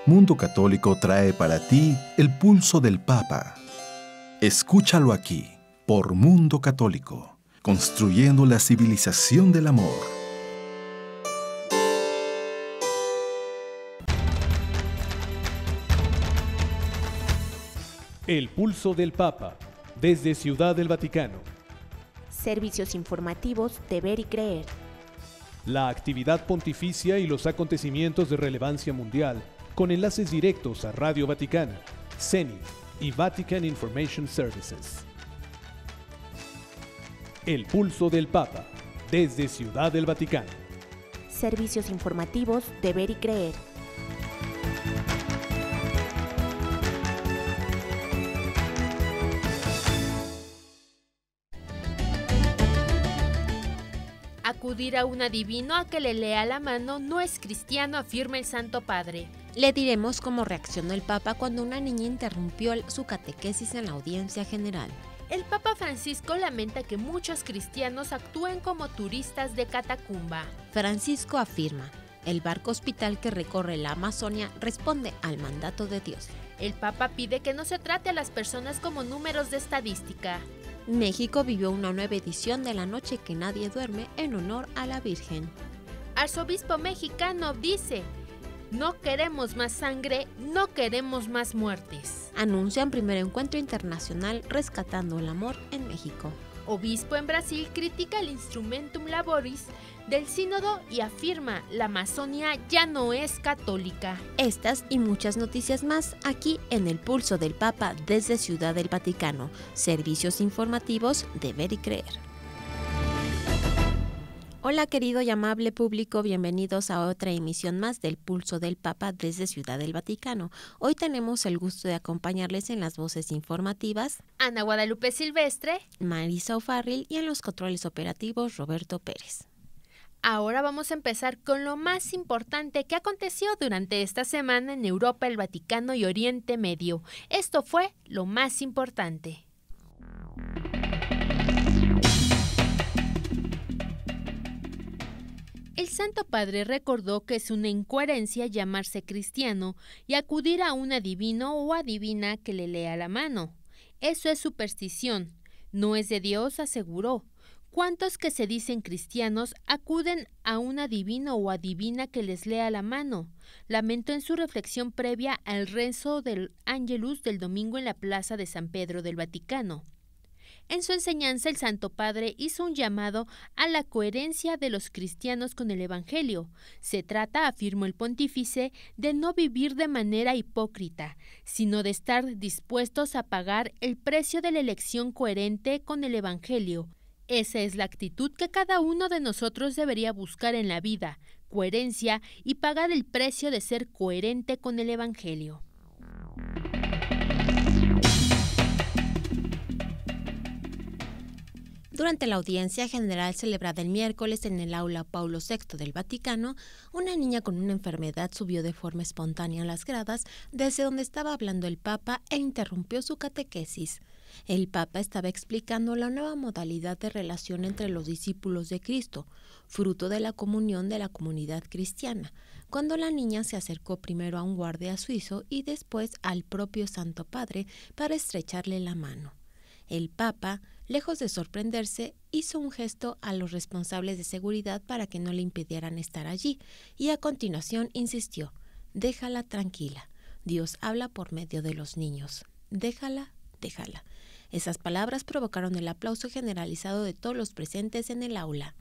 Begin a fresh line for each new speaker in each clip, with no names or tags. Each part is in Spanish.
Mundo Católico trae para ti el pulso del Papa. Escúchalo aquí, por Mundo Católico, construyendo la civilización del amor.
El pulso del Papa, desde Ciudad del Vaticano.
Servicios informativos de Ver y Creer.
La actividad pontificia y los acontecimientos de relevancia mundial, con enlaces directos a Radio Vaticana, CENI y Vatican Information Services. El pulso del Papa, desde Ciudad del Vaticano.
Servicios informativos de Ver y Creer.
Acudir a un adivino a que le lea la mano no es cristiano, afirma el Santo Padre.
Le diremos cómo reaccionó el Papa cuando una niña interrumpió su catequesis en la audiencia general.
El Papa Francisco lamenta que muchos cristianos actúen como turistas de catacumba.
Francisco afirma, el barco hospital que recorre la Amazonia responde al mandato de Dios.
El Papa pide que no se trate a las personas como números de estadística.
México vivió una nueva edición de La Noche que Nadie Duerme en honor a la Virgen.
Arzobispo mexicano dice: no queremos más sangre, no queremos más muertes.
Anuncian primer encuentro internacional Rescatando el Amor en México.
Obispo en Brasil critica el Instrumentum Laboris del Sínodo y afirma: la Amazonia ya no es católica.
Estas y muchas noticias más aquí en El Pulso del Papa desde Ciudad del Vaticano. Servicios informativos de Ver y Creer. Hola querido y amable público, bienvenidos a otra emisión más del Pulso del Papa desde Ciudad del Vaticano. Hoy tenemos el gusto de acompañarles en las voces informativas
Ana Guadalupe Silvestre,
Marisa O'Farrill y en los controles operativos Roberto Pérez.
Ahora vamos a empezar con lo más importante que aconteció durante esta semana en Europa, el Vaticano y Oriente Medio. Esto fue lo más importante. El Santo Padre recordó que es una incoherencia llamarse cristiano y acudir a un adivino o adivina que le lea la mano. Eso es superstición, no es de Dios, aseguró. ¿Cuántos que se dicen cristianos acuden a un adivino o adivina que les lea la mano? Lamentó en su reflexión previa al rezo del Ángelus del domingo en la plaza de San Pedro del Vaticano. En su enseñanza, el Santo Padre hizo un llamado a la coherencia de los cristianos con el Evangelio. Se trata, afirmó el pontífice, de no vivir de manera hipócrita, sino de estar dispuestos a pagar el precio de la elección coherente con el Evangelio. Esa es la actitud que cada uno de nosotros debería buscar en la vida, coherencia y pagar el precio de ser coherente con el Evangelio.
Durante la audiencia general celebrada el miércoles en el aula Paulo VI del Vaticano, una niña con una enfermedad subió de forma espontánea a las gradas desde donde estaba hablando el Papa e interrumpió su catequesis. El Papa estaba explicando la nueva modalidad de relación entre los discípulos de Cristo, fruto de la comunión de la comunidad cristiana, cuando la niña se acercó primero a un guardia suizo y después al propio Santo Padre para estrecharle la mano. El Papa, lejos de sorprenderse, hizo un gesto a los responsables de seguridad para que no le impidieran estar allí y a continuación insistió: déjala tranquila, Dios habla por medio de los niños, déjala, déjala. Esas palabras provocaron el aplauso generalizado de todos los presentes en el aula.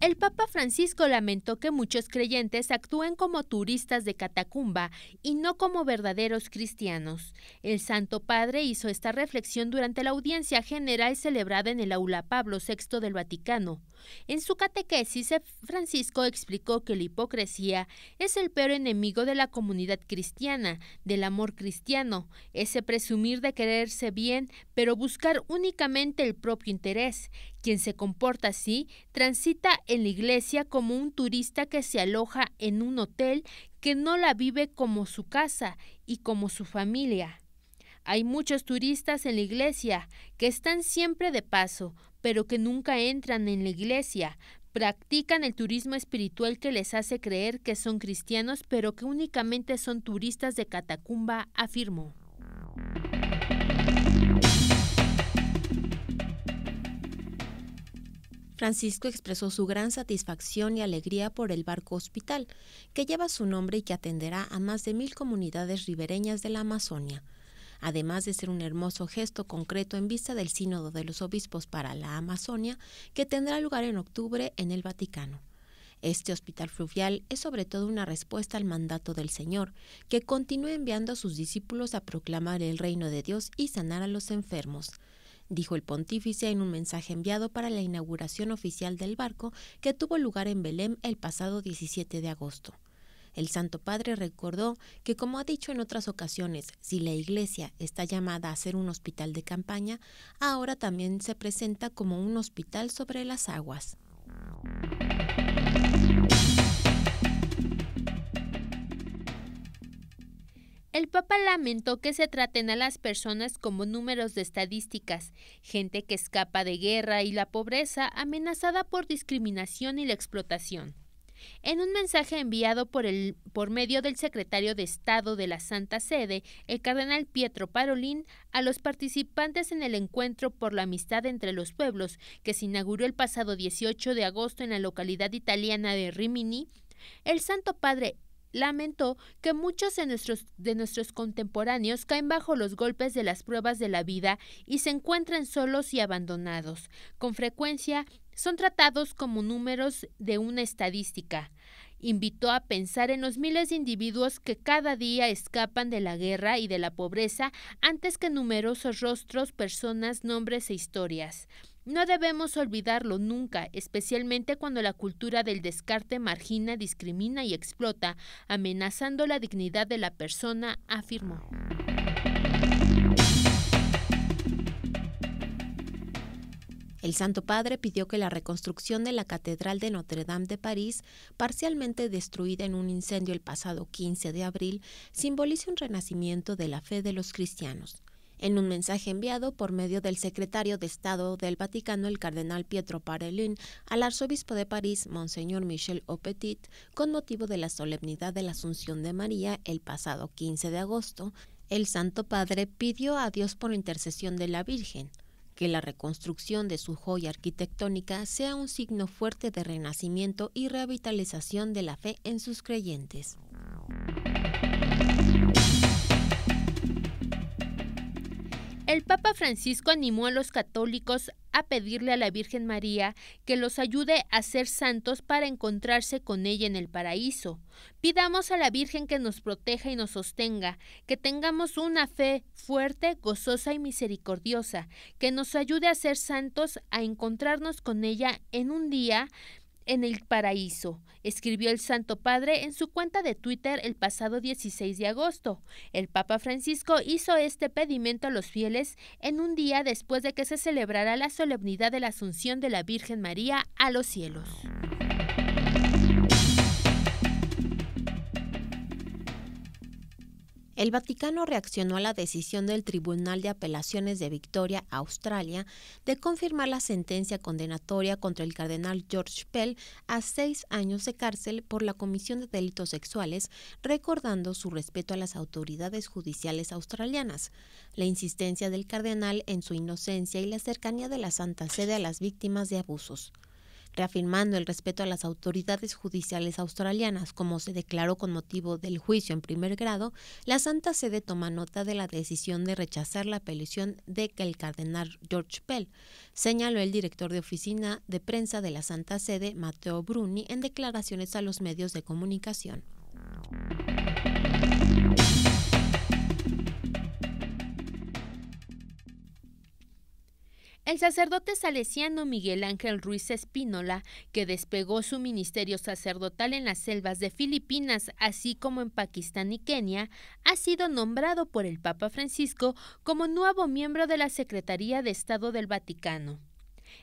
El Papa Francisco lamentó que muchos creyentes actúen como turistas de catacumba y no como verdaderos cristianos. El Santo Padre hizo esta reflexión durante la audiencia general celebrada en el aula Pablo VI del Vaticano. En su catequesis, Francisco explicó que la hipocresía es el peor enemigo de la comunidad cristiana, del amor cristiano, ese presumir de quererse bien, pero buscar únicamente el propio interés. Quien se comporta así transita en la iglesia como un turista que se aloja en un hotel, que no la vive como su casa y como su familia. Hay muchos turistas en la iglesia que están siempre de paso, pero que nunca entran en la iglesia, Practican el turismo espiritual que les hace creer que son cristianos, pero que únicamente son turistas de catacumba, afirmó.
Francisco expresó su gran satisfacción y alegría por el barco hospital, que lleva su nombre y que atenderá a más de 1,000 comunidades ribereñas de la Amazonia, además de ser un hermoso gesto concreto en vista del Sínodo de los Obispos para la Amazonia, que tendrá lugar en octubre en el Vaticano. Este hospital fluvial es sobre todo una respuesta al mandato del Señor, que continúa enviando a sus discípulos a proclamar el reino de Dios y sanar a los enfermos, dijo el pontífice en un mensaje enviado para la inauguración oficial del barco que tuvo lugar en Belém el pasado 17 de agosto. El Santo Padre recordó que, como ha dicho en otras ocasiones, si la Iglesia está llamada a ser un hospital de campaña, ahora también se presenta como un hospital sobre las aguas.
El Papa lamentó que se traten a las personas como números de estadísticas, gente que escapa de guerra y la pobreza, amenazada por discriminación y la explotación. En un mensaje enviado por medio del secretario de Estado de la Santa Sede, el cardenal Pietro Parolin, a los participantes en el encuentro por la amistad entre los pueblos, que se inauguró el pasado 18 de agosto en la localidad italiana de Rimini, el Santo Padre lamentó que muchos de nuestros contemporáneos caen bajo los golpes de las pruebas de la vida y se encuentran solos y abandonados. Con frecuencia son tratados como números de una estadística. Invitó a pensar en los miles de individuos que cada día escapan de la guerra y de la pobreza antes que numerosos rostros, personas, nombres e historias. No debemos olvidarlo nunca, especialmente cuando la cultura del descarte margina, discrimina y explota, amenazando la dignidad de la persona, afirmó.
El Santo Padre pidió que la reconstrucción de la Catedral de Notre Dame de París, parcialmente destruida en un incendio el pasado 15 de abril, simbolice un renacimiento de la fe de los cristianos. En un mensaje enviado por medio del secretario de Estado del Vaticano, el cardenal Pietro Parolin, al arzobispo de París, Monseñor Michel Aupetit, con motivo de la solemnidad de la Asunción de María el pasado 15 de agosto, el Santo Padre pidió a Dios por intercesión de la Virgen que la reconstrucción de su joya arquitectónica sea un signo fuerte de renacimiento y revitalización de la fe en sus creyentes.
El Papa Francisco animó a los católicos a pedirle a la Virgen María que los ayude a ser santos para encontrarse con ella en el paraíso. Pidamos a la Virgen que nos proteja y nos sostenga, que tengamos una fe fuerte, gozosa y misericordiosa, que nos ayude a ser santos, a encontrarnos con ella en un día en el paraíso, escribió el Santo Padre en su cuenta de Twitter el pasado 16 de agosto. El Papa Francisco hizo este pedimento a los fieles en un día después de que se celebrara la solemnidad de la Asunción de la Virgen María a los cielos.
El Vaticano reaccionó a la decisión del Tribunal de Apelaciones de Victoria, Australia, de confirmar la sentencia condenatoria contra el cardenal George Pell a 6 años de cárcel por la comisión de delitos sexuales, recordando su respeto a las autoridades judiciales australianas, la insistencia del cardenal en su inocencia y la cercanía de la Santa Sede a las víctimas de abusos. Reafirmando el respeto a las autoridades judiciales australianas, como se declaró con motivo del juicio en primer grado, la Santa Sede toma nota de la decisión de rechazar la apelación de que el cardenal George Pell, señaló el director de oficina de prensa de la Santa Sede, Matteo Bruni, en declaraciones a los medios de comunicación.
El sacerdote salesiano Miguel Ángel Ruiz Espínola, que despegó su ministerio sacerdotal en las selvas de Filipinas, así como en Pakistán y Kenia, ha sido nombrado por el Papa Francisco como nuevo miembro de la Secretaría de Estado del Vaticano.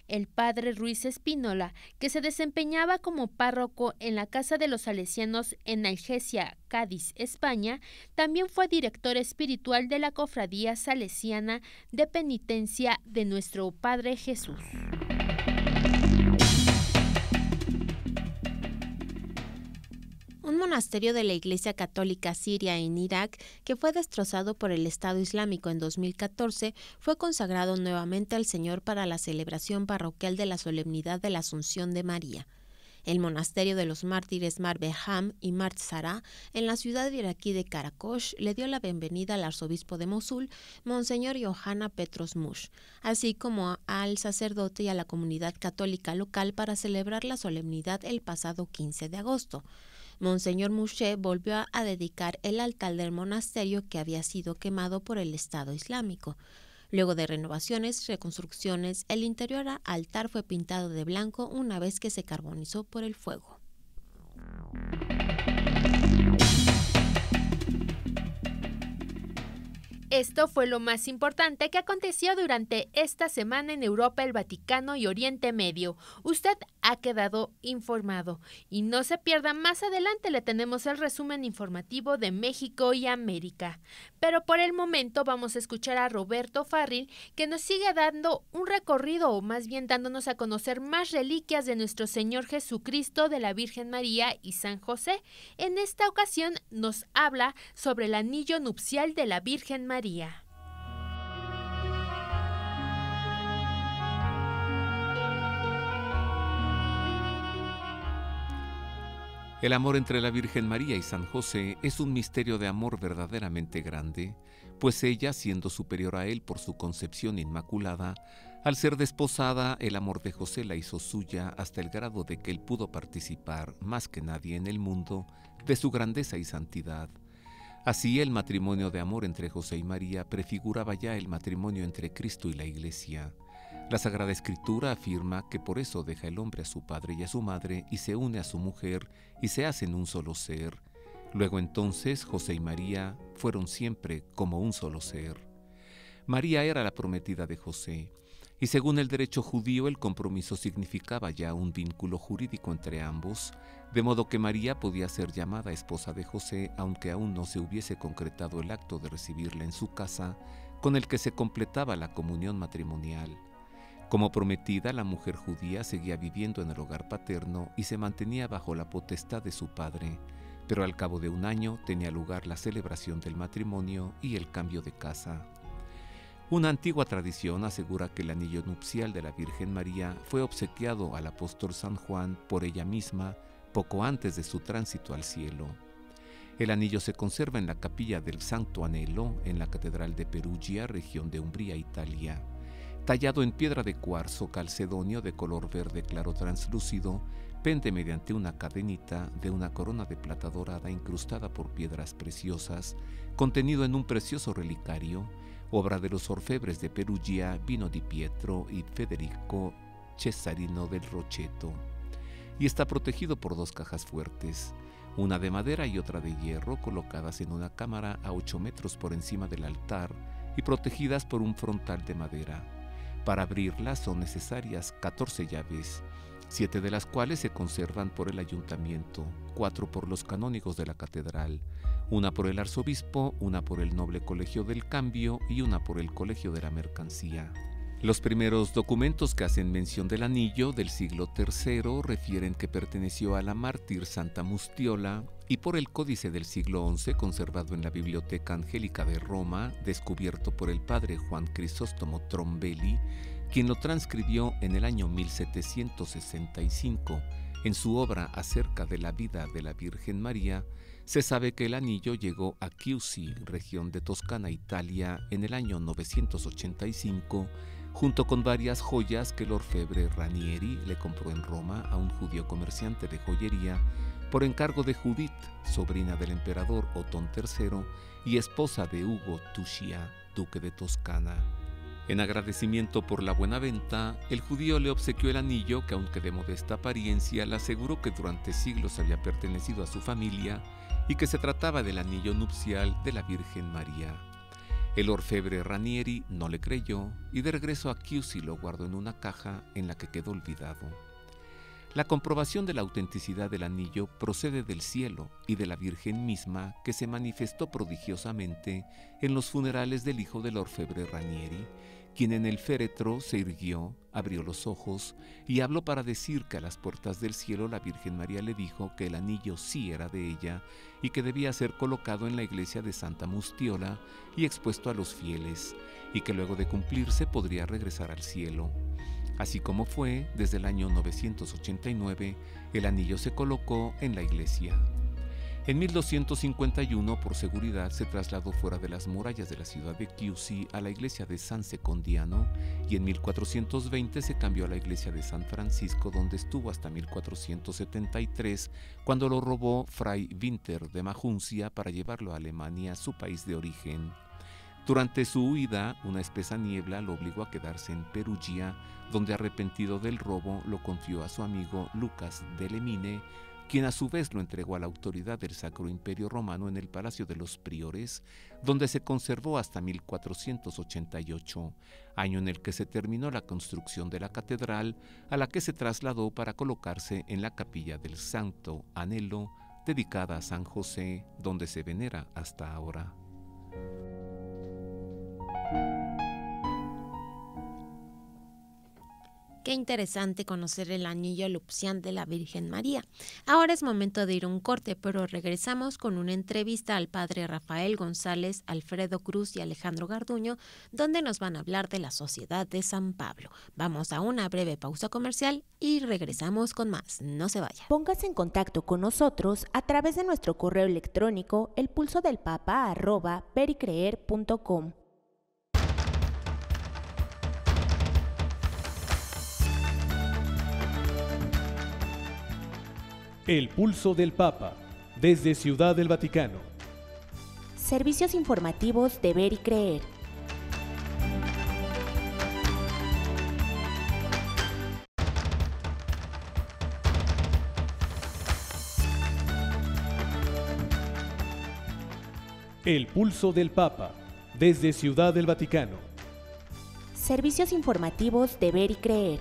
El padre Ruiz Espínola, que se desempeñaba como párroco en la Casa de los Salesianos en Algeciras, Cádiz, España, también fue director espiritual de la Cofradía Salesiana de Penitencia de Nuestro Padre Jesús.
monasterio de la Iglesia Católica Siria en Irak, que fue destrozado por el Estado Islámico en 2014, fue consagrado nuevamente al Señor para la celebración parroquial de la solemnidad de la Asunción de María. El monasterio de los mártires Mar Beham y Mar Zara, en la ciudad iraquí de Karakosh, le dio la bienvenida al arzobispo de Mosul, Monseñor Yohanna Petros Mush, así como al sacerdote y a la comunidad católica local para celebrar la solemnidad el pasado 15 de agosto. Monseñor Mouché volvió a dedicar el altar del monasterio que había sido quemado por el Estado Islámico. Luego de renovaciones, reconstrucciones, el interior altar fue pintado de blanco una vez que se carbonizó por el fuego.
Esto fue lo más importante que aconteció durante esta semana en Europa, el Vaticano y Oriente Medio. Usted ha quedado informado y no se pierda, más adelante le tenemos el resumen informativo de México y América. Pero por el momento vamos a escuchar a Roberto Farril, que nos sigue dando un recorrido, o más bien dándonos a conocer más reliquias de nuestro Señor Jesucristo, de la Virgen María y San José. En esta ocasión nos habla sobre el anillo nupcial de la Virgen María.
El amor entre la Virgen María y San José es un misterio de amor verdaderamente grande, pues ella, siendo superior a él por su concepción inmaculada, al ser desposada, el amor de José la hizo suya hasta el grado de que él pudo participar, más que nadie en el mundo, de su grandeza y santidad. Así, el matrimonio de amor entre José y María prefiguraba ya el matrimonio entre Cristo y la Iglesia. La Sagrada Escritura afirma que por eso deja el hombre a su padre y a su madre y se une a su mujer y se hacen un solo ser. Luego entonces José y María fueron siempre como un solo ser. María era la prometida de José, y según el derecho judío el compromiso significaba ya un vínculo jurídico entre ambos, de modo que María podía ser llamada esposa de José aunque aún no se hubiese concretado el acto de recibirla en su casa, con el que se completaba la comunión matrimonial. Como prometida, la mujer judía seguía viviendo en el hogar paterno y se mantenía bajo la potestad de su padre, pero al cabo de un año tenía lugar la celebración del matrimonio y el cambio de casa. Una antigua tradición asegura que el anillo nupcial de la Virgen María fue obsequiado al apóstol San Juan por ella misma poco antes de su tránsito al cielo. El anillo se conserva en la capilla del Santo Anelo en la Catedral de Perugia, región de Umbría, Italia. Tallado en piedra de cuarzo calcedonio de color verde claro translúcido, pende mediante una cadenita de una corona de plata dorada incrustada por piedras preciosas, contenido en un precioso relicario, obra de los orfebres de Perugia, Vino di Pietro y Federico Cesarino del Rocheto, y está protegido por dos cajas fuertes, una de madera y otra de hierro, colocadas en una cámara a 8 metros por encima del altar y protegidas por un frontal de madera. Para abrirlas son necesarias 14 llaves, 7 de las cuales se conservan por el ayuntamiento, 4 por los canónigos de la catedral, una por el arzobispo, una por el noble colegio del cambio y una por el colegio de la mercancía. Los primeros documentos que hacen mención del anillo del siglo III refieren que perteneció a la mártir Santa Mustiola, y por el códice del siglo XI conservado en la Biblioteca Angélica de Roma, descubierto por el padre Juan Crisóstomo Trombelli, quien lo transcribió en el año 1765 en su obra acerca de la vida de la Virgen María. Se sabe que el anillo llegó a Chiusi, región de Toscana, Italia, en el año 985, junto con varias joyas que el orfebre Ranieri le compró en Roma a un judío comerciante de joyería por encargo de Judith, sobrina del emperador Otón III y esposa de Ugo Tuscia, duque de Toscana. En agradecimiento por la buena venta, el judío le obsequió el anillo que, aunque de modesta apariencia, le aseguró que durante siglos había pertenecido a su familia y que se trataba del anillo nupcial de la Virgen María. El orfebre Ranieri no le creyó y de regreso a Chiusi lo guardó en una caja en la que quedó olvidado. La comprobación de la autenticidad del anillo procede del cielo y de la Virgen misma, que se manifestó prodigiosamente en los funerales del hijo del orfebre Ranieri, quien en el féretro se irguió, abrió los ojos y habló para decir que a las puertas del cielo la Virgen María le dijo que el anillo sí era de ella y que debía ser colocado en la iglesia de Santa Mustiola y expuesto a los fieles, y que luego de cumplirse podría regresar al cielo. Así como fue, desde el año 989, el anillo se colocó en la iglesia. En 1251, por seguridad, se trasladó fuera de las murallas de la ciudad de Chiusi a la iglesia de San Secondiano, y en 1420 se cambió a la iglesia de San Francisco, donde estuvo hasta 1473, cuando lo robó Fray Winter de Maguncia para llevarlo a Alemania, su país de origen. Durante su huida, una espesa niebla lo obligó a quedarse en Perugia, donde, arrepentido del robo, lo confió a su amigo Lucas de Lemine, quien a su vez lo entregó a la autoridad del Sacro Imperio Romano en el Palacio de los Priores, donde se conservó hasta 1488, año en el que se terminó la construcción de la catedral, a la que se trasladó para colocarse en la capilla del Santo Anelo, dedicada a San José, donde se venera hasta ahora.
Qué interesante conocer el anillo nupcial de la Virgen María. Ahora es momento de ir a un corte, pero regresamos con una entrevista al padre Rafael González, Alfredo Cruz y Alejandro Garduño, donde nos van a hablar de la Sociedad de San Pablo. Vamos a una breve pausa comercial y regresamos con más. No se vaya.
Póngase en contacto con nosotros a través de nuestro correo electrónico elpulsodelpapa@vericreer.com.
El Pulso del Papa, desde Ciudad del Vaticano.
Servicios informativos de Ver y Creer.
El Pulso del Papa, desde Ciudad del Vaticano.
Servicios informativos de Ver y Creer.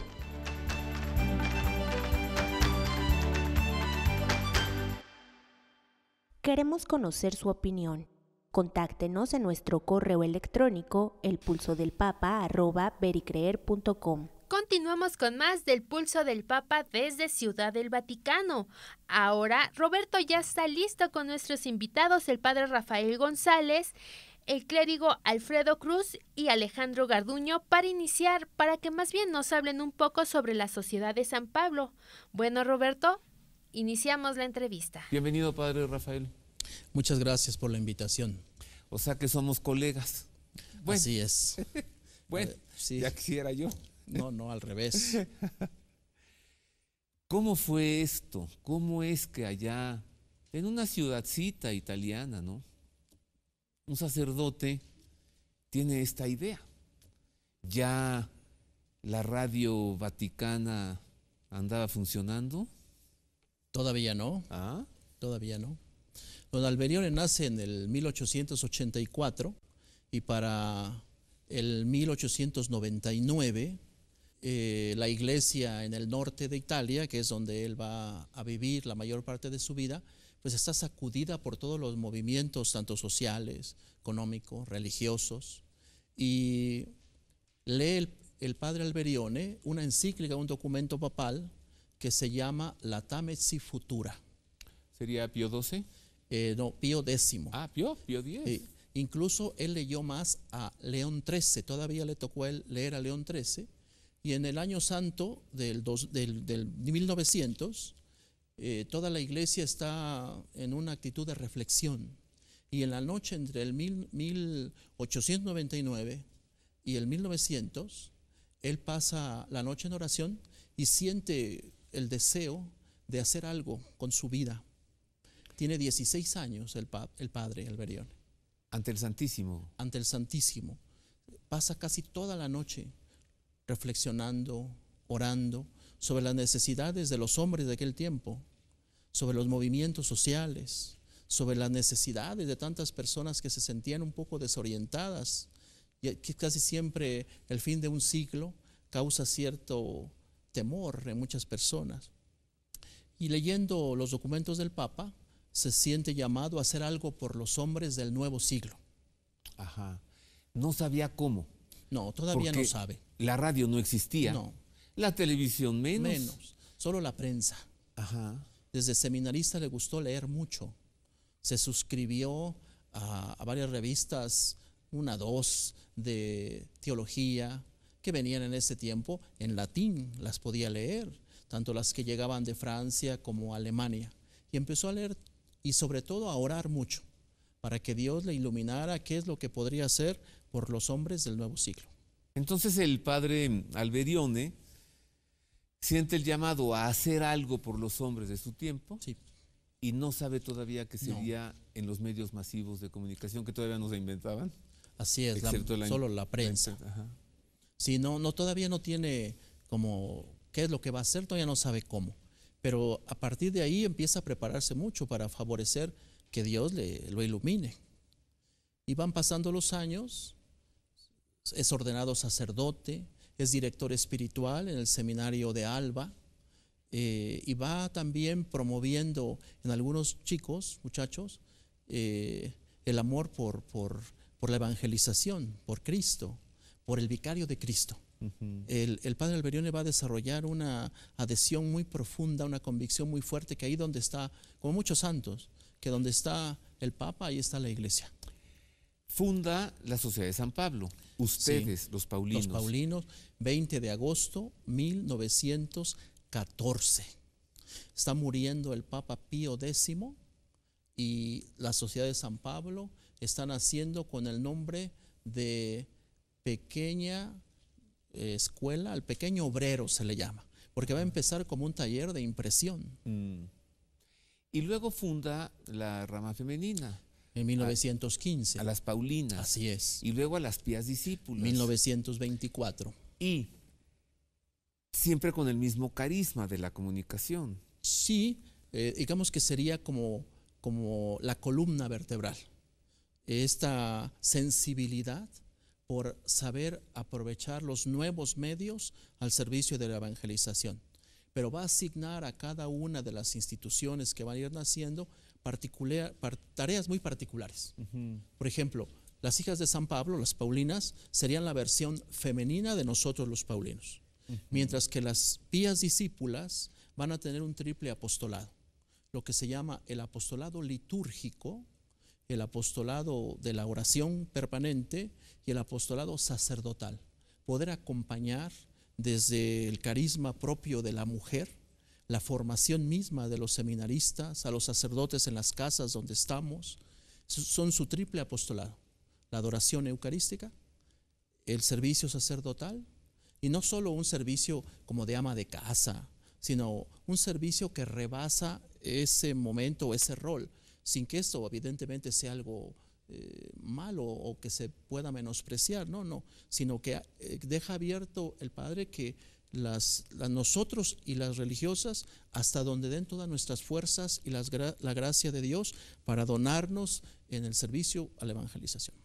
Queremos conocer su opinión. Contáctenos en nuestro correo electrónico elpulsodelpapa@vericreer.com.
Continuamos con más del Pulso del Papa desde Ciudad del Vaticano. Ahora Roberto ya está listo con nuestros invitados, el padre Rafael González, el clérigo Alfredo Cruz y Alejandro Garduño, para que más bien nos hablen un poco sobre la Sociedad de San Pablo. Bueno, Roberto, iniciamos la entrevista.
Bienvenido, padre Rafael.
Muchas gracias por la invitación.
O sea que somos colegas. Bueno.
Así es.
Bueno,
sí.
Ya quisiera yo.
No, al revés.
¿Cómo fue esto? ¿Cómo es que allá, en una ciudadcita italiana, ¿no?, un sacerdote tiene esta idea? ¿Ya la radio vaticana andaba funcionando?
Todavía no. Todavía no. Don Alberione nace en el 1884 y para el 1899 la iglesia en el norte de Italia, que es donde él va a vivir la mayor parte de su vida, pues está sacudida por todos los movimientos, tanto sociales, económicos, religiosos, y lee el padre Alberione una encíclica, un documento papal que se llama Latam et si Futura.
¿Sería Pío XII?
No, Pío X.
Pío X.
Incluso él leyó más a León XIII, todavía le tocó a él leer a León XIII, y en el año santo del 1900, toda la iglesia está en una actitud de reflexión, y en la noche entre el 1899 y el 1900, él pasa la noche en oración y siente el deseo de hacer algo con su vida. Tiene 16 años el padre Alberione.
Ante el Santísimo.
Ante el Santísimo. Pasa casi toda la noche reflexionando, orando sobre las necesidades de los hombres de aquel tiempo, sobre los movimientos sociales, sobre las necesidades de tantas personas que se sentían un poco desorientadas, y que casi siempre el fin de un ciclo causa cierto temor en muchas personas. Y leyendo los documentos del Papa, se siente llamado a hacer algo por los hombres del nuevo siglo.
No sabía cómo.
No, todavía
Porque
no sabe.
La radio no existía.
No.
La televisión menos.
Menos. Solo la prensa.
Ajá.
Desde seminarista le gustó leer mucho. Se suscribió a varias revistas, 1, 2, de teología, que venían en ese tiempo en latín, las podía leer, tanto las que llegaban de Francia como Alemania. Y empezó a leer y sobre todo a orar mucho, para que Dios le iluminara qué es lo que podría hacer por los hombres del nuevo siglo.
Entonces el padre Alberione siente el llamado a hacer algo por los hombres de su tiempo.
Sí.
Y no sabe todavía que sería en los medios masivos de comunicación que todavía no se inventaban.
Así es, solo la prensa.
Ajá.
Sí, todavía no tiene como qué es lo que va a hacer, todavía no sabe cómo. Pero a partir de ahí empieza a prepararse mucho para favorecer que Dios lo ilumine. Y van pasando los años, es ordenado sacerdote, es director espiritual en el seminario de Alba, y va también promoviendo en algunos muchachos, el amor por la evangelización, por Cristo, por el vicario de Cristo. El padre Alberione va a desarrollar una adhesión muy profunda, una convicción muy fuerte, que ahí donde está, como muchos santos, que donde está el Papa, ahí está la iglesia.
Funda la Sociedad de San Pablo, ustedes, sí, los paulinos.
Los paulinos, 20 de agosto 1914. Está muriendo el Papa Pío X y la Sociedad de San Pablo está naciendo con el nombre de Pequeña Escuela, al Pequeño Obrero se le llama, porque va a empezar como un taller de impresión.
Y luego funda la rama femenina.
En 1915.
A las Paulinas.
Así es.
Y luego a las Pías Discípulas.
1924.
Y siempre con el mismo carisma de la comunicación.
Sí, digamos que sería como la columna vertebral. Esta sensibilidad por saber aprovechar los nuevos medios al servicio de la evangelización. Pero va a asignar a cada una de las instituciones que van a ir naciendo tareas muy particulares. Por ejemplo, las hijas de San Pablo, las Paulinas, serían la versión femenina de nosotros los paulinos, mientras que las Pías Discípulas van a tener un triple apostolado, lo que se llama el apostolado litúrgico, el apostolado de la oración permanente y el apostolado sacerdotal. Poder acompañar desde el carisma propio de la mujer, la formación misma de los seminaristas, a los sacerdotes en las casas donde estamos, son su triple apostolado: la adoración eucarística, el servicio sacerdotal, y no solo un servicio como de ama de casa, sino un servicio que rebasa ese momento, ese rol, sin que esto evidentemente sea algo malo o que se pueda menospreciar, no, sino que deja abierto el Padre que nosotros y las religiosas, hasta donde den todas nuestras fuerzas y la gracia de Dios para donarnos en el servicio a la evangelización.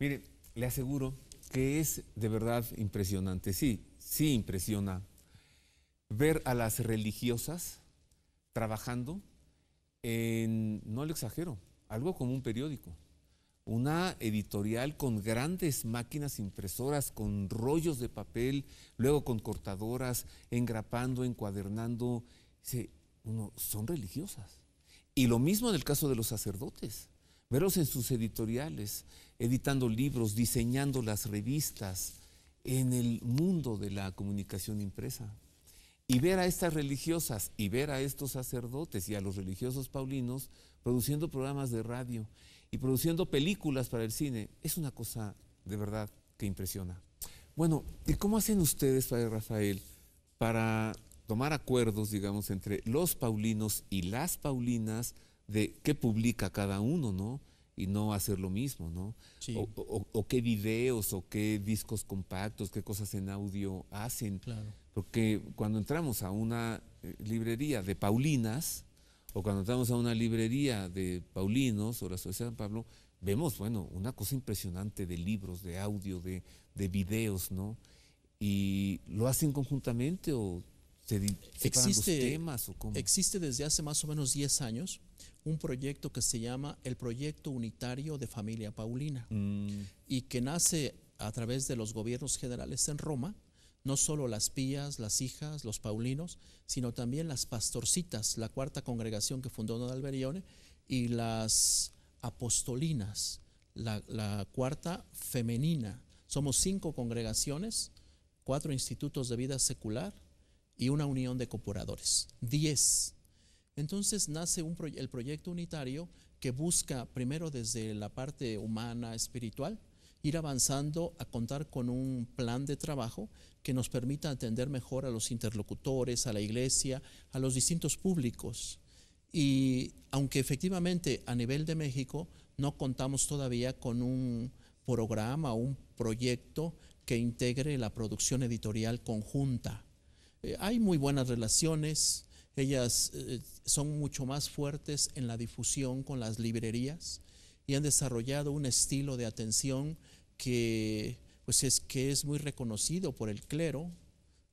Mire, le aseguro que es de verdad impresionante, sí impresiona ver a las religiosas trabajando en, no le exagero, algo como un periódico. Una editorial con grandes máquinas impresoras, con rollos de papel, luego con cortadoras, engrapando, encuadernando. Son religiosas. Y lo mismo en el caso de los sacerdotes. Verlos en sus editoriales, editando libros, diseñando las revistas, en el mundo de la comunicación impresa. Y ver a estas religiosas y ver a estos sacerdotes y a los religiosos paulinos produciendo programas de radio y produciendo películas para el cine, es una cosa de verdad que impresiona. Bueno, ¿y cómo hacen ustedes, Padre Rafael, para tomar acuerdos, digamos, entre los paulinos y las paulinas de qué publica cada uno, ¿no? Y no hacer lo mismo, ¿no?
Sí.
O qué videos, o qué discos compactos, qué cosas en audio hacen.
Claro.
Porque cuando entramos a una librería de paulinas, o cuando entramos a una librería de paulinos o la Sociedad de San Pablo, vemos, una cosa impresionante de libros, de audio, de videos, ¿no? ¿Y lo hacen conjuntamente o se separan los temas o cómo?
Existe desde hace más o menos 10 años un proyecto que se llama el Proyecto Unitario de Familia Paulina, y que nace a través de los gobiernos generales en Roma, no solo las pías, las hijas, los paulinos, sino también las pastorcitas, la cuarta congregación que fundó don Alberione, y las apostolinas, la cuarta femenina. Somos 5 congregaciones, 4 institutos de vida secular y una unión de cooperadores, 10. Entonces nace el proyecto unitario que busca primero desde la parte humana, espiritual, ir avanzando a contar con un plan de trabajo que nos permita atender mejor a los interlocutores, a la iglesia, a los distintos públicos. Y aunque efectivamente a nivel de México no contamos todavía con un programa o un proyecto que integre la producción editorial conjunta. Hay muy buenas relaciones, ellas son mucho más fuertes en la difusión con las librerías y han desarrollado un estilo de atención que es muy reconocido por el clero,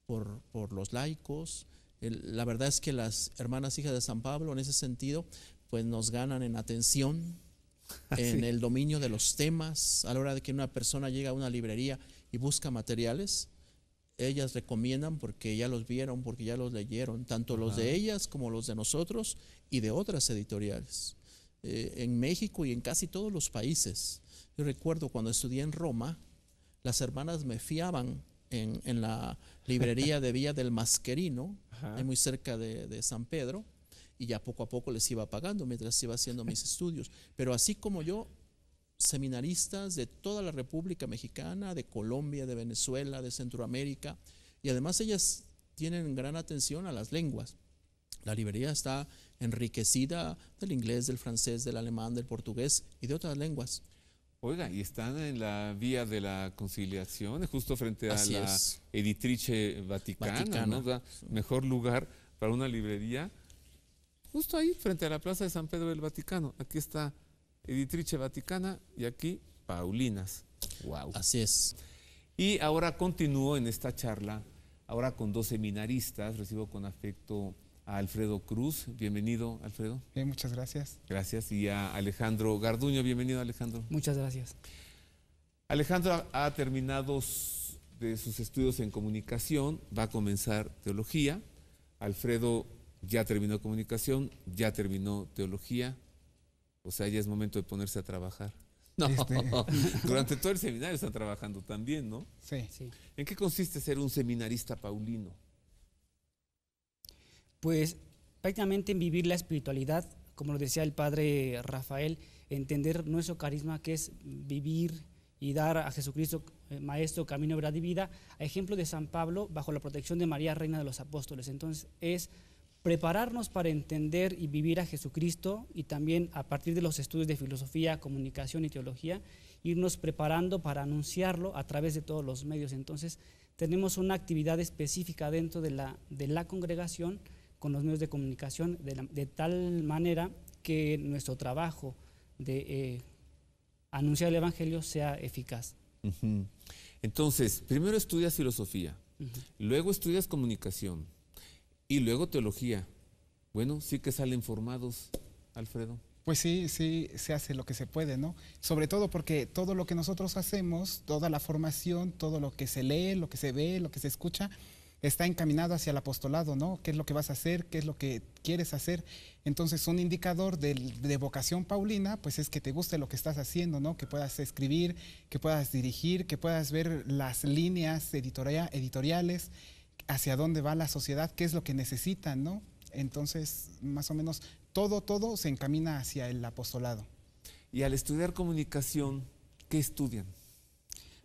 por los laicos. La verdad es que las hermanas hijas de San Pablo en ese sentido pues nos ganan en atención, en el dominio de los temas. A la hora de que una persona llega a una librería y busca materiales, ellas recomiendan porque ya los vieron, porque ya los leyeron, tanto los de ellas como los de nosotros y de otras editoriales. En México y en casi todos los países. Yo recuerdo cuando estudié en Roma, las hermanas me fiaban en la librería de Villa del Mascherino, muy cerca de San Pedro, y ya poco a poco les iba pagando mientras iba haciendo mis estudios. Pero así como yo, seminaristas de toda la República Mexicana, de Colombia, de Venezuela, de Centroamérica, y además ellas tienen gran atención a las lenguas. La librería está enriquecida del inglés, del francés, del alemán, del portugués y de otras lenguas.
Oiga, y están en la vía de la conciliación, justo frente a la Editrice Vaticana, ¿no? Mejor lugar para una librería, justo ahí, frente a la Plaza de San Pedro del Vaticano. Aquí está Editrice Vaticana y aquí Paulinas. Wow.
Así es.
Y ahora continúo en esta charla, ahora con 2 seminaristas. Recibo con afecto a Alfredo Cruz. Bienvenido, Alfredo.
Bien, muchas gracias.
Gracias. Y a Alejandro Garduño. Bienvenido, Alejandro.
Muchas gracias.
Alejandro ha terminado de sus estudios en comunicación, va a comenzar teología. Alfredo ya terminó comunicación, ya terminó teología. O sea, ya es momento de ponerse a trabajar. No, durante todo el seminario están trabajando también, ¿no?
Sí.
¿En qué consiste ser un seminarista paulino?
Pues prácticamente en vivir la espiritualidad, como lo decía el padre Rafael, entender nuestro carisma, que es vivir y dar a Jesucristo, Maestro, camino, verdad y vida, a ejemplo de San Pablo, bajo la protección de María, Reina de los Apóstoles. Entonces es prepararnos para entender y vivir a Jesucristo, y también a partir de los estudios de filosofía, comunicación y teología, irnos preparando para anunciarlo a través de todos los medios. Entonces tenemos una actividad específica dentro de la congregación con los medios de comunicación, de tal manera que nuestro trabajo de anunciar el Evangelio sea eficaz.
Entonces, primero estudias filosofía, luego estudias comunicación y luego teología. Bueno, sí que salen formados, Alfredo.
Pues sí, se hace lo que se puede, ¿no? Sobre todo porque todo lo que nosotros hacemos, toda la formación, todo lo que se lee, lo que se ve, lo que se escucha, está encaminado hacia el apostolado, ¿no? ¿Qué es lo que vas a hacer? ¿Qué es lo que quieres hacer? Entonces, un indicador de vocación paulina, pues es que te guste lo que estás haciendo, ¿no? Que puedas escribir, que puedas dirigir, que puedas ver las líneas editoriales, hacia dónde va la sociedad, qué es lo que necesitan, ¿no? Entonces, más o menos, todo se encamina hacia el apostolado.
Y al estudiar comunicación, ¿qué estudian?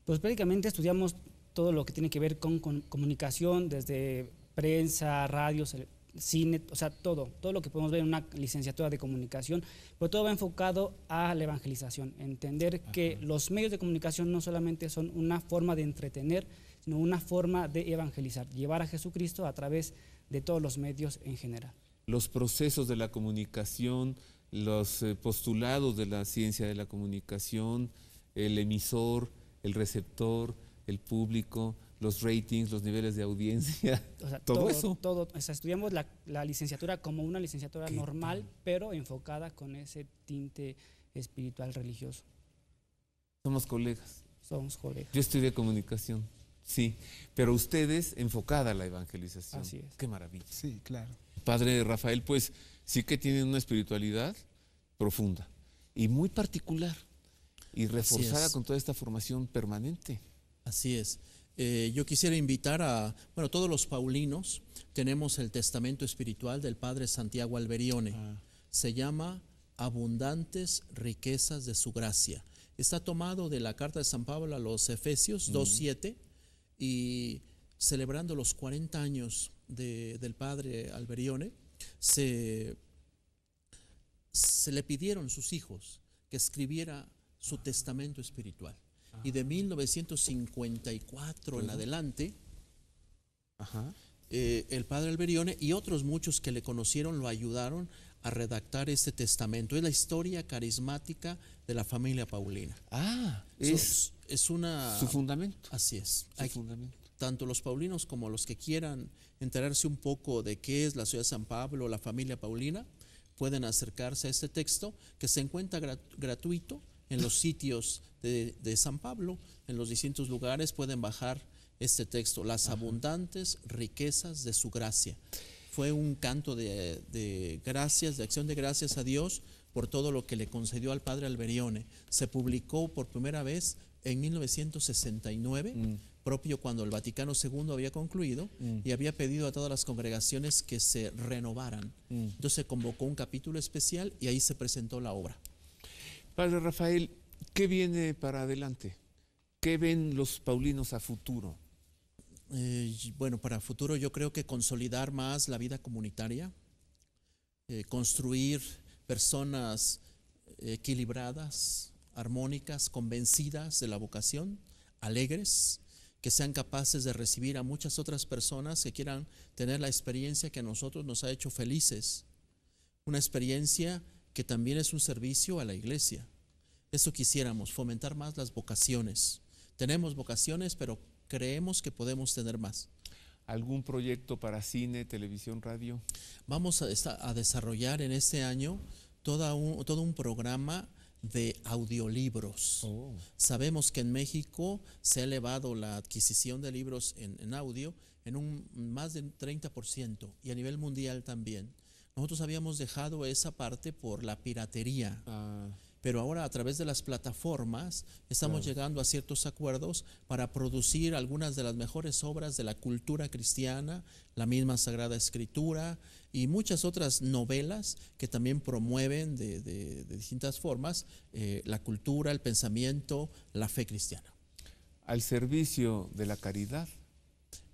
Pues prácticamente estudiamos todo lo que tiene que ver con comunicación, desde prensa, radio, cine, o sea, todo lo que podemos ver en una licenciatura de comunicación, pero todo va enfocado a la evangelización, entender que los medios de comunicación no solamente son una forma de entretener, sino una forma de evangelizar, llevar a Jesucristo a través de todos los medios en general.
Los procesos de la comunicación, los postulados de la ciencia de la comunicación, el emisor, el receptor, el público, los ratings, los niveles de audiencia,
o sea,
todo eso.
O sea, estudiamos la licenciatura como una licenciatura normal, pero enfocada con ese tinte espiritual religioso.
Somos colegas.
somos colegas.
Yo estudié comunicación, sí, pero ustedes enfocada a la evangelización.
Así es.
Qué maravilla.
Sí, claro.
Padre Rafael, pues sí que tienen una espiritualidad profunda y muy particular y reforzada con toda esta formación permanente.
Así es. Yo quisiera invitar a, todos los paulinos, tenemos el testamento espiritual del Padre Santiago Alberione. Se llama Abundantes riquezas de su gracia. Está tomado de la carta de San Pablo a los Efesios 2:7 y celebrando los 40 años del Padre Alberione, se le pidieron sus hijos que escribiera su testamento espiritual. Y de 1954 en adelante, el Padre Alberione y otros muchos que le conocieron lo ayudaron a redactar este testamento. Es la historia carismática de la familia paulina. Es una...
su fundamento.
Así es.
Su fundamento.
Tanto los paulinos como los que quieran enterarse un poco de qué es la ciudad de San Pablo, la familia paulina, pueden acercarse a este texto que se encuentra gratuito en los sitios de San Pablo, en los distintos lugares pueden bajar este texto, las abundantes riquezas de su gracia. Fue un canto de gracias, de acción de gracias a Dios por todo lo que le concedió al Padre Alberione. Se publicó por primera vez en 1969, propio cuando el Vaticano II había concluido y había pedido a todas las congregaciones que se renovaran. Entonces se convocó un capítulo especial y ahí se presentó la obra.
Padre Rafael, ¿qué viene para adelante? ¿Qué ven los paulinos a futuro?
Para futuro yo creo que consolidar más la vida comunitaria, construir personas equilibradas, armónicas, convencidas de la vocación, alegres, que sean capaces de recibir a muchas otras personas que quieran tener la experiencia que a nosotros nos ha hecho felices, una experiencia que también es un servicio a la iglesia. Eso quisiéramos, fomentar más las vocaciones. Tenemos vocaciones, pero creemos que podemos tener más.
¿Algún proyecto para cine, televisión, radio?
Vamos a desarrollar en este año todo un programa de audiolibros. Sabemos que en México se ha elevado la adquisición de libros en audio en un más del 30% y a nivel mundial también. Nosotros habíamos dejado esa parte por la piratería, pero ahora a través de las plataformas estamos llegando a ciertos acuerdos para producir algunas de las mejores obras de la cultura cristiana, la misma Sagrada Escritura y muchas otras novelas que también promueven de distintas formas la cultura, el pensamiento, la fe cristiana.
Al servicio de la caridad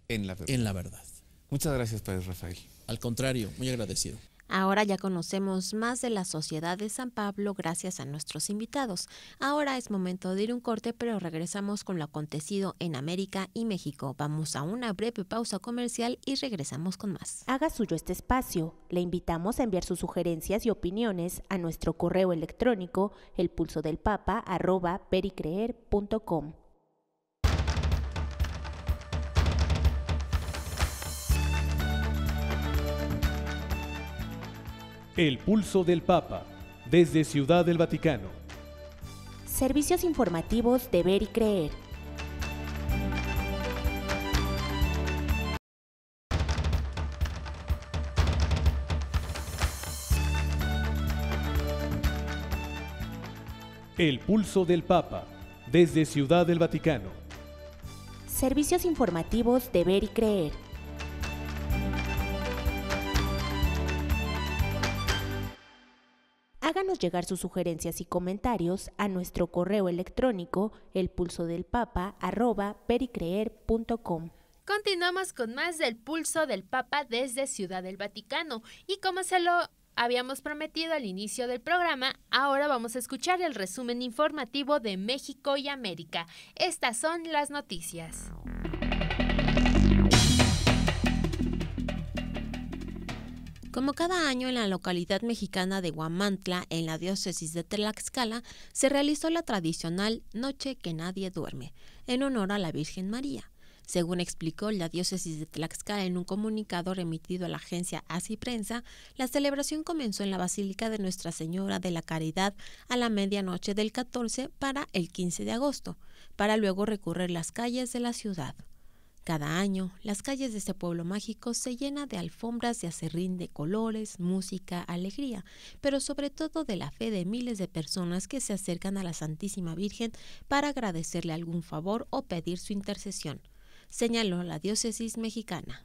en la verdad.
En la verdad.
Muchas gracias, Padre Rafael.
Al contrario, muy agradecido.
Ahora ya conocemos más de la Sociedad de San Pablo gracias a nuestros invitados. Ahora es momento de ir un corte, pero regresamos con lo acontecido en América y México. Vamos a una breve pausa comercial y regresamos con más.
Haga suyo este espacio. Le invitamos a enviar sus sugerencias y opiniones a nuestro correo electrónico elpulsodelpapa@pericreer.com.
El Pulso del Papa, desde Ciudad del Vaticano.
Servicios informativos de Ver y Creer.
El Pulso del Papa, desde Ciudad del Vaticano.
Servicios informativos de Ver y Creer. Háganos llegar sus sugerencias y comentarios a nuestro correo electrónico elpulsodelpapa@pericreer.com.
Continuamos con más del Pulso del Papa desde Ciudad del Vaticano y como se lo habíamos prometido al inicio del programa, ahora vamos a escuchar el resumen informativo de México y América. Estas son las noticias.
Como cada año en la localidad mexicana de Huamantla, en la diócesis de Tlaxcala, se realizó la tradicional Noche que nadie duerme, en honor a la Virgen María. Según explicó la diócesis de Tlaxcala en un comunicado remitido a la agencia Así Prensa, la celebración comenzó en la Basílica de Nuestra Señora de la Caridad a la medianoche del 14 para el 15 de agosto, para luego recorrer las calles de la ciudad. Cada año, las calles de este pueblo mágico se llenan de alfombras de acerrín de colores, música, alegría, pero sobre todo de la fe de miles de personas que se acercan a la Santísima Virgen para agradecerle algún favor o pedir su intercesión, señaló la diócesis mexicana.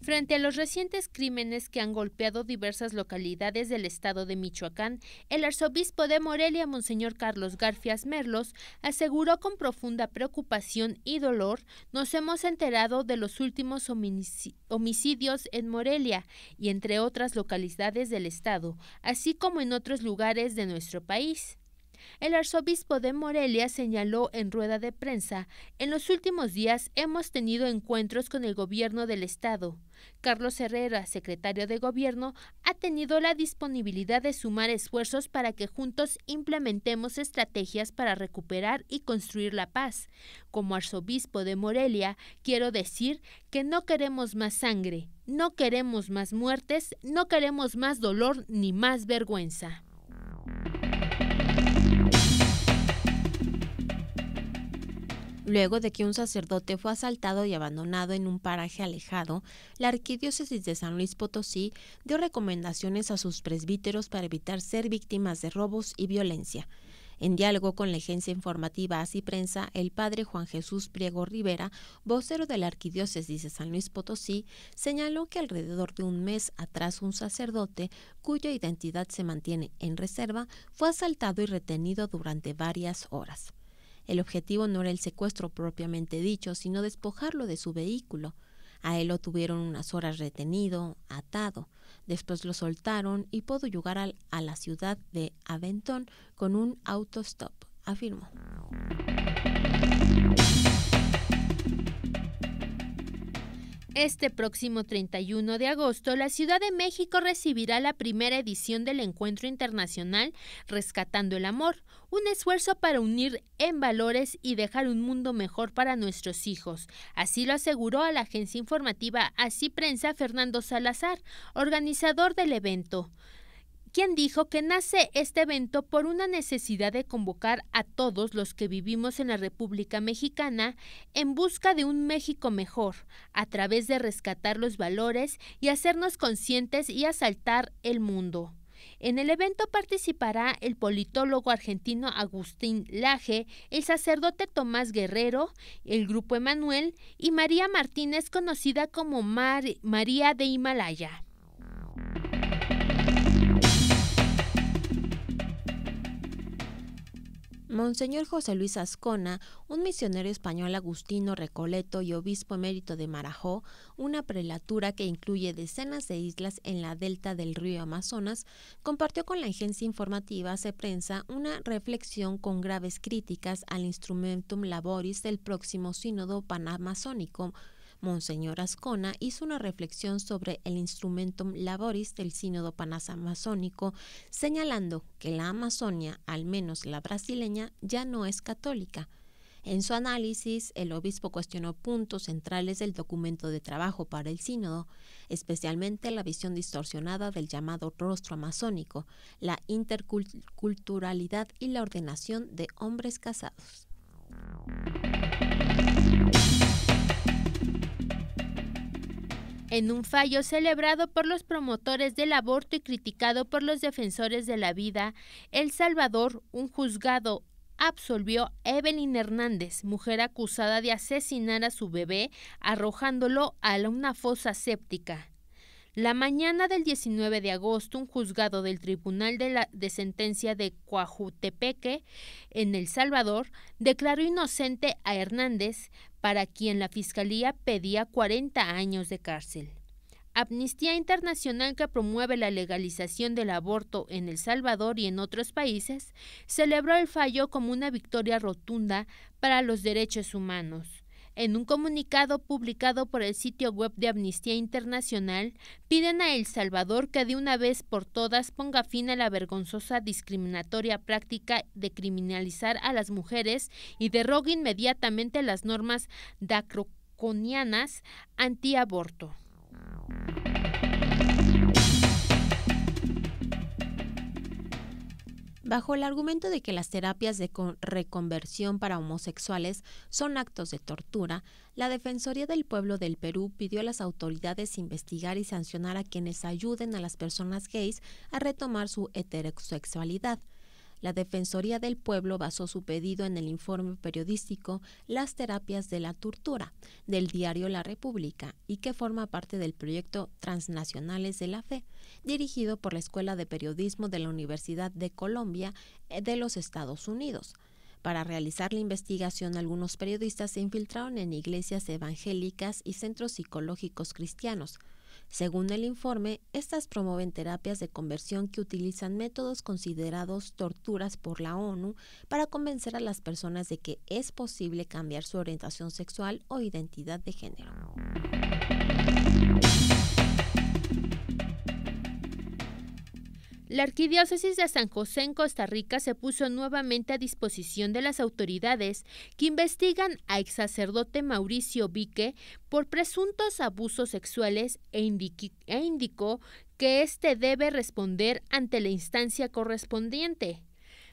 Frente a los recientes crímenes que han golpeado diversas localidades del estado de Michoacán, el arzobispo de Morelia, Monseñor Carlos Garfias Merlos, aseguró con profunda preocupación y dolor: nos hemos enterado de los últimos homicidios en Morelia y entre otras localidades del estado, así como en otros lugares de nuestro país. El arzobispo de Morelia señaló en rueda de prensa: en los últimos días hemos tenido encuentros con el gobierno del estado. Carlos Herrera, secretario de gobierno, ha tenido la disponibilidad de sumar esfuerzos para que juntos implementemos estrategias para recuperar y construir la paz. Como arzobispo de Morelia, quiero decir que no queremos más sangre, no queremos más muertes, no queremos más dolor ni más vergüenza.
Luego de que un sacerdote fue asaltado y abandonado en un paraje alejado, la Arquidiócesis de San Luis Potosí dio recomendaciones a sus presbíteros para evitar ser víctimas de robos y violencia. En diálogo con la agencia informativa Así Prensa, el padre Juan Jesús Priego Rivera, vocero de la Arquidiócesis de San Luis Potosí, señaló que alrededor de un mes atrás un sacerdote, cuya identidad se mantiene en reserva, fue asaltado y retenido durante varias horas. El objetivo no era el secuestro propiamente dicho, sino despojarlo de su vehículo. A él lo tuvieron unas horas retenido, atado. Después lo soltaron y pudo llegar a la ciudad de Aventón con un autostop, afirmó.
Este próximo 31 de agosto, la Ciudad de México recibirá la primera edición del Encuentro Internacional Rescatando el Amor, un esfuerzo para unir en valores y dejar un mundo mejor para nuestros hijos. Así lo aseguró a la agencia informativa Así Prensa Fernando Salazar, organizador del evento, quien dijo que nace este evento por una necesidad de convocar a todos los que vivimos en la República Mexicana en busca de un México mejor, a través de rescatar los valores y hacernos conscientes y asaltar el mundo. En el evento participará el politólogo argentino Agustín Laje, el sacerdote Tomás Guerrero, el Grupo Emanuel y María Martínez, conocida como María de Himalaya.
Monseñor José Luis Azcona, un misionero español agustino recoleto y obispo emérito de Marajó, una prelatura que incluye decenas de islas en la delta del río Amazonas, compartió con la agencia informativa Así Prensa una reflexión con graves críticas al Instrumentum Laboris del próximo Sínodo Panamazónico. Monseñor Azcona hizo una reflexión sobre el Instrumentum Laboris del Sínodo Panamazónico, señalando que la Amazonia, al menos la brasileña, ya no es católica. En su análisis, el obispo cuestionó puntos centrales del documento de trabajo para el sínodo, especialmente la visión distorsionada del llamado rostro amazónico, la interculturalidad y la ordenación de hombres casados.
En un fallo celebrado por los promotores del aborto y criticado por los defensores de la vida, El Salvador, un juzgado absolvió a Evelyn Hernández, mujer acusada de asesinar a su bebé arrojándolo a una fosa séptica. La mañana del 19 de agosto, un juzgado del Tribunal de Sentencia de Coajutepeque, en El Salvador, declaró inocente a Hernández, para quien la Fiscalía pedía 40 años de cárcel. Amnistía Internacional, que promueve la legalización del aborto en El Salvador y en otros países, celebró el fallo como una victoria rotunda para los derechos humanos. En un comunicado publicado por el sitio web de Amnistía Internacional, piden a El Salvador que de una vez por todas ponga fin a la vergonzosa discriminatoria práctica de criminalizar a las mujeres y derogue inmediatamente las normas draconianas antiaborto.
Bajo el argumento de que las terapias de reconversión para homosexuales son actos de tortura, la Defensoría del Pueblo del Perú pidió a las autoridades investigar y sancionar a quienes ayuden a las personas gays a retomar su heterosexualidad. La Defensoría del Pueblo basó su pedido en el informe periodístico Las terapias de la tortura, del diario La República, y que forma parte del proyecto Transnacionales de la Fe, dirigido por la Escuela de Periodismo de la Universidad de Columbia de los Estados Unidos. Para realizar la investigación, algunos periodistas se infiltraron en iglesias evangélicas y centros psicológicos cristianos. Según el informe, estas promueven terapias de conversión que utilizan métodos considerados torturas por la ONU para convencer a las personas de que es posible cambiar su orientación sexual o identidad de género.
La Arquidiócesis de San José en Costa Rica se puso nuevamente a disposición de las autoridades que investigan a ex sacerdote Mauricio Vique por presuntos abusos sexuales e indicó que éste debe responder ante la instancia correspondiente.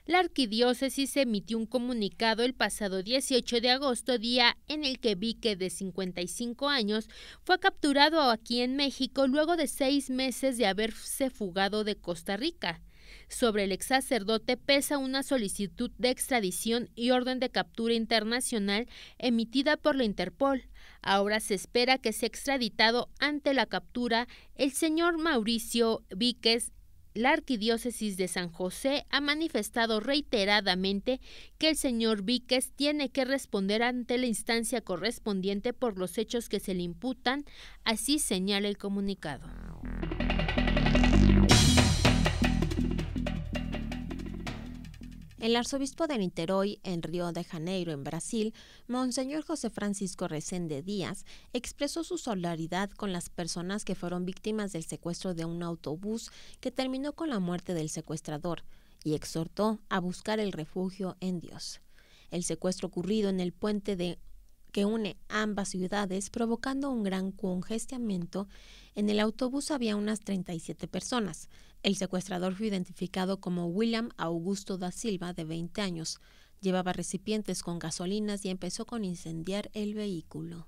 La Arquidiócesis emitió un comunicado el pasado 18 de agosto, día en el que Vique, de 55 años, fue capturado aquí en México luego de 6 meses de haberse fugado de Costa Rica. Sobre el ex sacerdote pesa una solicitud de extradición y orden de captura internacional emitida por la Interpol. Ahora se espera que sea extraditado ante la captura el señor Mauricio Víquez. La Arquidiócesis de San José ha manifestado reiteradamente que el señor Víquez tiene que responder ante la instancia correspondiente por los hechos que se le imputan, así señala el comunicado.
El arzobispo de Niterói, en Río de Janeiro, en Brasil, Monseñor José Francisco Resende Díaz, expresó su solidaridad con las personas que fueron víctimas del secuestro de un autobús que terminó con la muerte del secuestrador y exhortó a buscar el refugio en Dios. El secuestro ocurrido en el puente que une ambas ciudades, provocando un gran congestionamiento. En el autobús había unas 37 personas. El secuestrador fue identificado como William Augusto da Silva, de 20 años. Llevaba recipientes con gasolinas y empezó con incendiar el vehículo.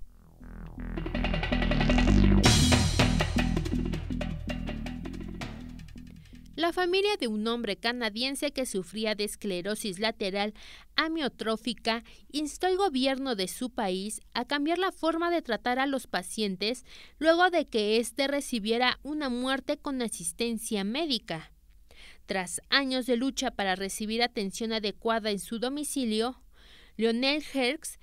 La familia de un hombre canadiense que sufría de esclerosis lateral amiotrófica instó al gobierno de su país a cambiar la forma de tratar a los pacientes luego de que éste recibiera una muerte con asistencia médica. Tras años de lucha para recibir atención adecuada en su domicilio, Lionel Herx,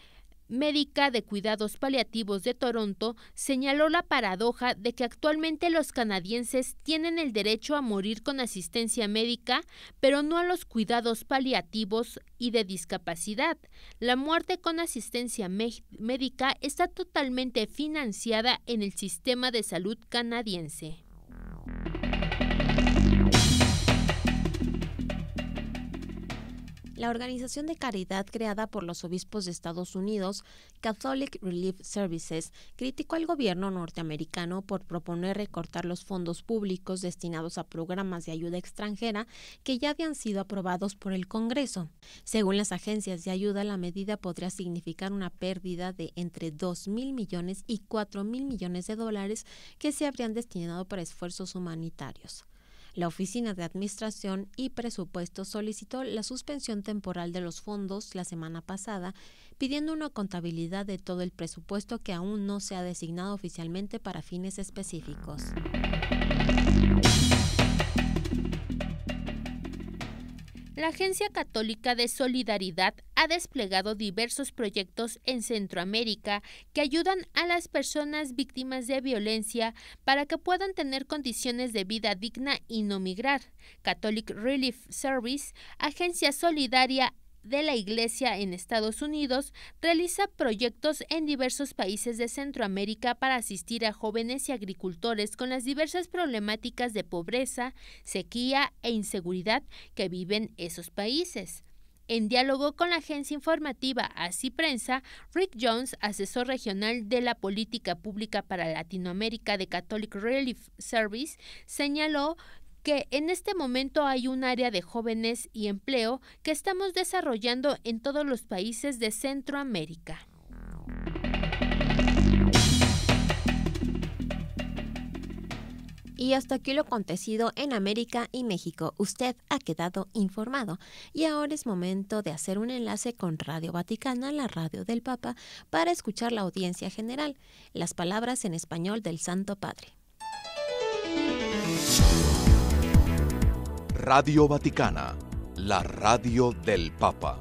médica de cuidados paliativos de Toronto, señaló la paradoja de que actualmente los canadienses tienen el derecho a morir con asistencia médica, pero no a los cuidados paliativos y de discapacidad. La muerte con asistencia médica está totalmente financiada en el sistema de salud canadiense.
La organización de caridad creada por los obispos de Estados Unidos, Catholic Relief Services, criticó al gobierno norteamericano por proponer recortar los fondos públicos destinados a programas de ayuda extranjera que ya habían sido aprobados por el Congreso. Según las agencias de ayuda, la medida podría significar una pérdida de entre 2.000 millones y 4.000 millones de dólares que se habrían destinado para esfuerzos humanitarios. La Oficina de Administración y Presupuesto solicitó la suspensión temporal de los fondos la semana pasada, pidiendo una contabilidad de todo el presupuesto que aún no se ha designado oficialmente para fines específicos.
La Agencia Católica de Solidaridad ha desplegado diversos proyectos en Centroamérica que ayudan a las personas víctimas de violencia para que puedan tener condiciones de vida digna y no migrar. Catholic Relief Service, agencia solidaria de la Iglesia en Estados Unidos, realiza proyectos en diversos países de Centroamérica para asistir a jóvenes y agricultores con las diversas problemáticas de pobreza, sequía e inseguridad que viven esos países. En diálogo con la agencia informativa Así Prensa, Rick Jones, asesor regional de la política pública para Latinoamérica de Catholic Relief Service, señaló que en este momento hay un área de jóvenes y empleo que estamos desarrollando en todos los países de Centroamérica.
Y hasta aquí lo acontecido en América y México. Usted ha quedado informado. Y ahora es momento de hacer un enlace con Radio Vaticana, la radio del Papa, para escuchar la audiencia general, las palabras en español del Santo Padre.
Radio Vaticana, la radio del Papa.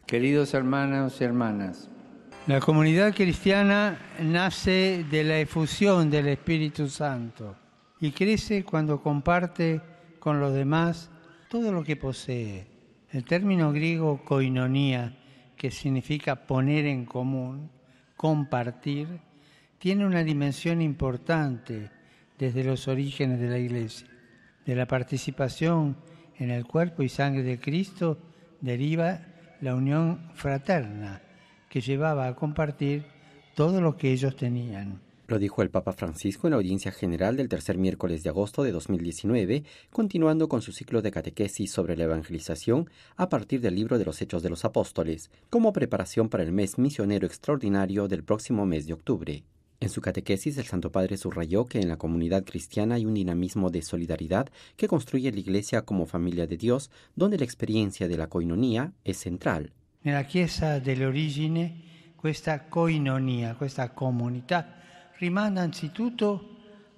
Queridos hermanos y hermanas, la comunidad cristiana nace de la efusión del Espíritu Santo y crece cuando comparte con los demás todo lo que posee. El término griego koinonia, que significa poner en común, compartir, tiene una dimensión importante desde los orígenes de la Iglesia. De la participación en el cuerpo y sangre de Cristo deriva la unión fraterna, que llevaba a compartir todo lo que ellos tenían.
Lo dijo el Papa Francisco en la audiencia general del tercer miércoles de agosto de 2019, continuando con su ciclo de catequesis sobre la evangelización a partir del libro de los Hechos de los Apóstoles, como preparación para el mes misionero extraordinario del próximo mes de octubre. En su catequesis, el Santo Padre subrayó que en la comunidad cristiana hay un dinamismo de solidaridad que construye la Iglesia como familia de Dios, donde la experiencia de la koinonia es central.
Nella Chiesa delle origini questa koinonia, questa comunità, rimanda anzitutto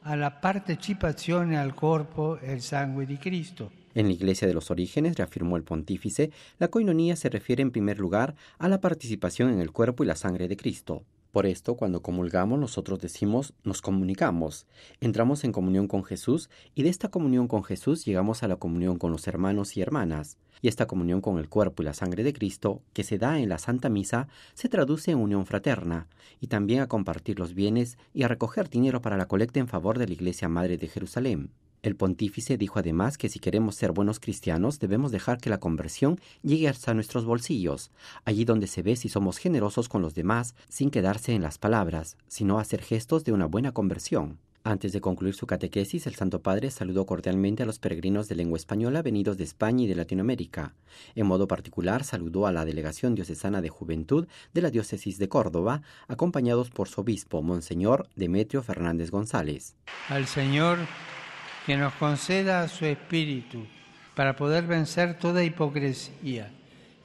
alla partecipazione al corpo e al sangue di Cristo.
En la Iglesia de los Orígenes, reafirmó el pontífice, la koinonia se refiere en primer lugar a la participación en el cuerpo y la sangre de Cristo. Por esto, cuando comulgamos, nosotros decimos, nos comunicamos, entramos en comunión con Jesús y de esta comunión con Jesús llegamos a la comunión con los hermanos y hermanas. Y esta comunión con el cuerpo y la sangre de Cristo, que se da en la Santa Misa, se traduce en unión fraterna y también a compartir los bienes y a recoger dinero para la colecta en favor de la Iglesia Madre de Jerusalén. El pontífice dijo además que si queremos ser buenos cristianos debemos dejar que la conversión llegue hasta nuestros bolsillos, allí donde se ve si somos generosos con los demás sin quedarse en las palabras, sino hacer gestos de una buena conversión. Antes de concluir su catequesis, el Santo Padre saludó cordialmente a los peregrinos de lengua española venidos de España y de Latinoamérica. En modo particular, saludó a la Delegación Diocesana de Juventud de la Diócesis de Córdoba, acompañados por su obispo, Monseñor Demetrio Fernández González.
Al Señor que nos conceda su Espíritu para poder vencer toda hipocresía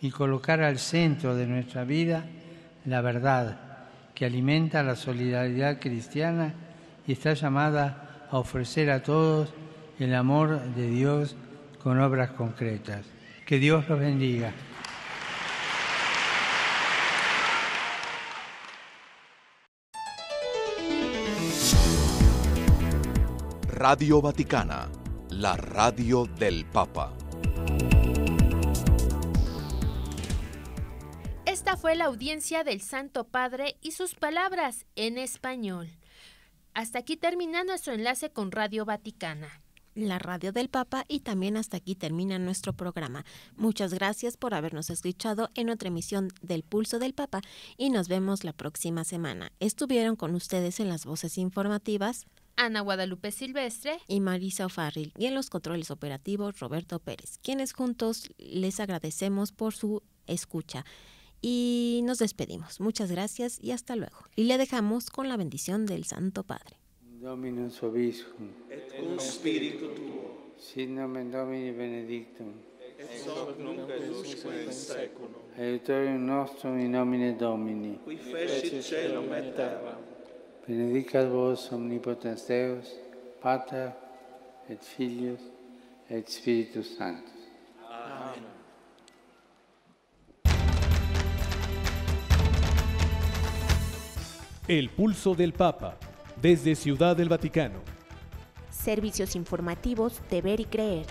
y colocar al centro de nuestra vida la verdad que alimenta la solidaridad cristiana y está llamada a ofrecer a todos el amor de Dios con obras concretas. Que Dios los bendiga.
Radio Vaticana, la radio del Papa.
Esta fue la audiencia del Santo Padre y sus palabras en español. Hasta aquí termina nuestro enlace con Radio Vaticana,
la radio del Papa, y también hasta aquí termina nuestro programa. Muchas gracias por habernos escuchado en otra emisión del Pulso del Papa y nos vemos la próxima semana. Estuvieron con ustedes en las voces informativas
Ana Guadalupe Silvestre
y Marisa O'Farrill, y en los controles operativos Roberto Pérez, quienes juntos les agradecemos por su escucha. Y nos despedimos. Muchas gracias y hasta luego. Y le dejamos con la bendición del Santo Padre.
Dominus vobiscum,
et cum spiritu tuo,
sit nomen Domini benedictum,
et hoc nunc et usque in seculum,
aiutorium nostrum in nomine Domini,
qui fecit caelum et terra.
Benedicat vos omnipotens Deus, Pater et Filius et Spiritus Sanctus.
Amén.
El Pulso del Papa, desde Ciudad del Vaticano.
Servicios informativos de Ver y Creer.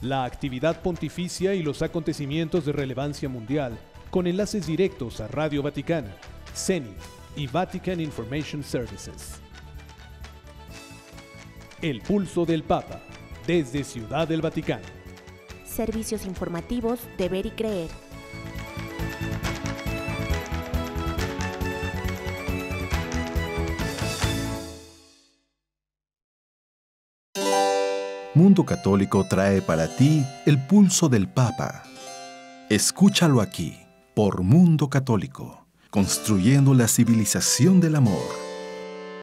La actividad pontificia y los acontecimientos de relevancia mundial, con enlaces directos a Radio Vaticana, CENI y Vatican Information Services. El pulso del Papa, desde Ciudad del Vaticano.
Servicios informativos de Ver y Creer.
Mundo Católico trae para ti el pulso del Papa. Escúchalo aquí, por Mundo Católico, construyendo la civilización del amor.